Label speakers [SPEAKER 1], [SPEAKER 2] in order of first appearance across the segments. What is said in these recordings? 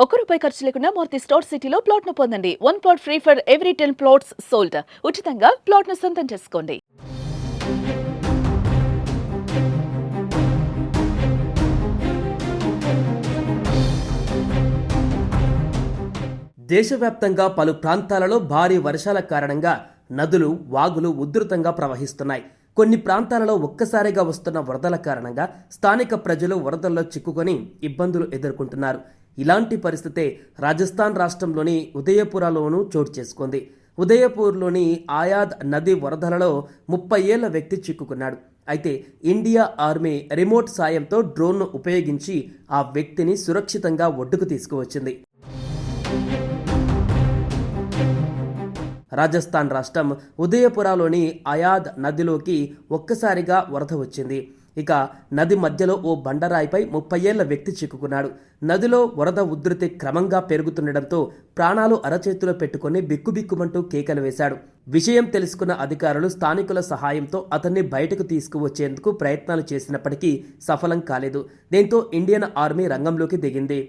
[SPEAKER 1] రూపాయి ఖర్చు లేకుండా మూర్తి స్టోర్ సిటీలో ప్లాట్ ను పొందండి. 1 plot free for every 10 plots sold. ఉచితంగా ప్లాట్ ను సొంతం చేసుకోండి.
[SPEAKER 2] దేశవ్యాప్తంగా పలు ప్రాంతాలలో భారీ వర్షాల కారణంగా నదులు, వాగులు ఉధృతంగా ప్రవహిస్తున్నాయి. కొన్ని ప్రాంతాలలో ఒక్కసారిగా వస్తున్న వరదల కారణంగా స్థానిక ప్రజలు వరదల్లో చిక్కుకొని ఇబ్బందులు ఎదుర్కొంటున్నారు. ఇలాంటి పరిస్థితే రాజస్థాన్ రాష్ట్రంలోని ఉదయపురలోనూ చోటు చేసుకుంది. ఉదయపూర్లోని ఆయాద్ నది వరదలలో 30 ఏళ్ల వ్యక్తి చిక్కుకున్నాడు. అయితే ఇండియా ఆర్మీ రిమోట్ సాయంతో డ్రోన్ను ఉపయోగించి ఆ వ్యక్తిని సురక్షితంగా ఒడ్డుకు తీసుకువచ్చింది. రాజస్థాన్ రాష్ట్రం ఉదయపురలోని ఆయాద్ నదిలోకి ఒక్కసారిగా వరద వచ్చింది. ఇక నది మధ్యలో ఓ బండరాయిపై 30 ఏళ్ల వ్యక్తి చిక్కుకున్నాడు. నదిలో వరద ఉధృతి క్రమంగా పెరుగుతుండటంతో ప్రాణాలు అరచేతిలో పెట్టుకుని బిక్కుబిక్కుమంటూ కేకలు వేశాడు. విషయం తెలుసుకున్న అధికారులు స్థానికుల సహాయంతో అతన్ని బయటకు తీసుకువచ్చేందుకు ప్రయత్నాలు చేసినప్పటికీ సఫలం కాలేదు. దీంతో ఇండియన్ ఆర్మీ రంగంలోకి దిగింది.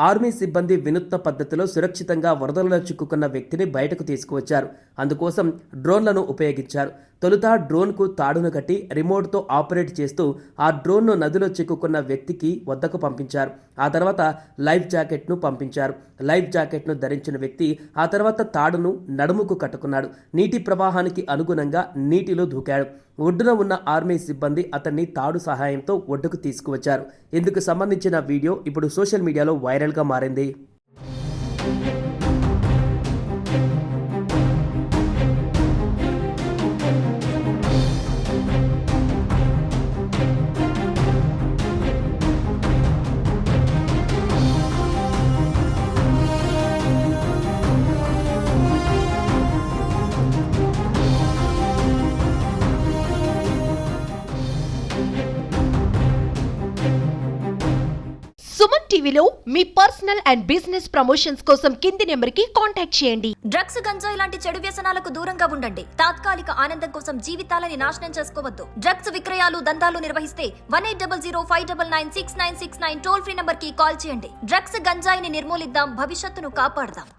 [SPEAKER 2] ఆర్మీ సిబ్బంది వినూత్న పద్ధతిలో సురక్షితంగా వరదలలో చిక్కుకున్న వ్యక్తిని బయటకు తీసుకువచ్చారు. అందుకోసం డ్రోన్లను ఉపయోగించారు. తొలుత డ్రోన్కు తాడును కట్టి రిమోట్తో ఆపరేట్ చేస్తూ ఆ డ్రోన్ను నదిలో చిక్కుకున్న వ్యక్తికి వద్దకు పంపించారు. ఆ తర్వాత లైఫ్ జాకెట్ను పంపించారు. లైఫ్ జాకెట్ను ధరించిన వ్యక్తి ఆ తర్వాత తాడును నడుముకు కట్టుకున్నాడు. నీటి ప్రవాహానికి అనుగుణంగా నీటిలో దూకాడు. ఒడ్డున ఉన్న ఆర్మీ సిబ్బంది అతన్ని తాడు సహాయంతో ఒడ్డుకు తీసుకువచ్చారు. ఇందుకు సంబంధించిన వీడియో ఇప్పుడు సోషల్ మీడియాలో వైరల్గా మారింది.
[SPEAKER 3] సుమన్ టీవీలో మీ పర్సనల్ అండ్ బిజినెస్ ప్రమోషన్స్ కోసం కింది నెంబర్కి కాంటాక్ట్ చేయండి.
[SPEAKER 4] డ్రగ్స్, గంజాయి లాంటి చెడు వ్యసనాలకు దూరంగా ఉండండి. తాత్కాలిక ఆనందం కోసం జీవితాలని నాశనం చేసుకోవద్దు. డ్రగ్స్ విక్రయాలు, దందాలు నిర్వహిస్తే 1800599699 టోల్ ఫ్రీ నంబర్ కి కాల్ చేయండి. డ్రగ్స్, గంజాయిని నిర్మూలిద్దాం, భవిష్యత్తును కాపాడదాం.